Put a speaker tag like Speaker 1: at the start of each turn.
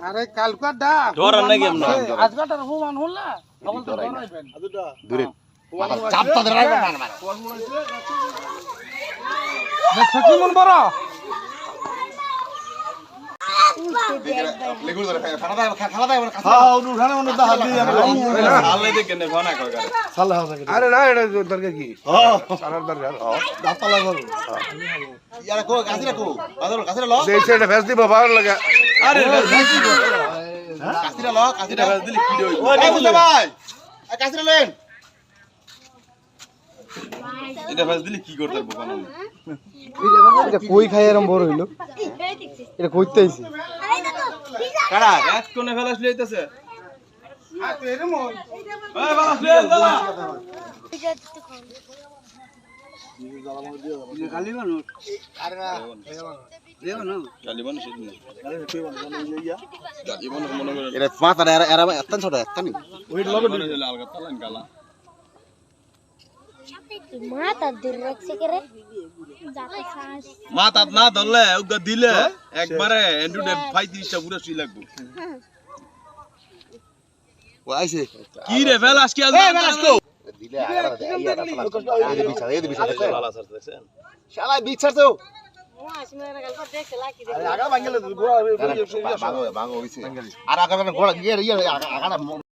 Speaker 1: আরে কালকা দা
Speaker 2: ধরার নাকি আমরা
Speaker 1: আজকাটার হুমান হল্লা আমল তো ধরাইবেন
Speaker 3: দূরে চাপটা ধরাইবেন না মানে
Speaker 1: দেখছ কি মন বড়
Speaker 3: লেগুল ধরে খালা দাও কাছে
Speaker 4: হ্যাঁ ওনু উঠানে মনে দা হাত দিয়ে
Speaker 2: আলে দেখে নে ঘনা কয় করে
Speaker 4: সালা হবে
Speaker 1: আরে না এটা দরকার কি
Speaker 4: হ্যাঁ
Speaker 1: সারার দরকার
Speaker 4: দাঁত লাগো
Speaker 3: ইয়ারা কো কাছে রাখো কাছে ল
Speaker 1: দেশে এটা ফেস দিব ভালো লাগে
Speaker 2: আরে
Speaker 3: কাছে ল কাছে
Speaker 2: দিলে কি হইব
Speaker 3: ওই বুঝতে ভাই কাছে লেন
Speaker 2: এটা ফাস দিলে কি করতে পারবো কোন
Speaker 1: এটা কই খাই এরম বড় হইলো এটা কইতে আইছি
Speaker 3: কারা
Speaker 2: এক কোণে ফেলাস লইতেছে এই বাস লে দাদা
Speaker 1: খালি মানুষ
Speaker 2: গালি মানুষ গালি মানুষ মনে করে
Speaker 3: এরা মাথা এরা এতন ছোট এতন
Speaker 2: ওই লগে দিলে আলগা তালান গালা
Speaker 5: মাথা দূর রাখছে করে যাতে শ্বাস
Speaker 2: মাথা না ধরলে উগা দিলে একবারে এন্ডুডে 35টা পুরো শুই লাগবে
Speaker 3: ও আইছে
Speaker 2: কি রে ফেলাস কি আজ
Speaker 3: দিলে আগা দেয় এই বিছা
Speaker 2: লালা স্যার দেখছেন
Speaker 3: শালা বিছা তো
Speaker 4: আগা ভাঙলে গোড়া
Speaker 3: ভাঙো হইছে আর আগা গোড়া গিয়ে আগা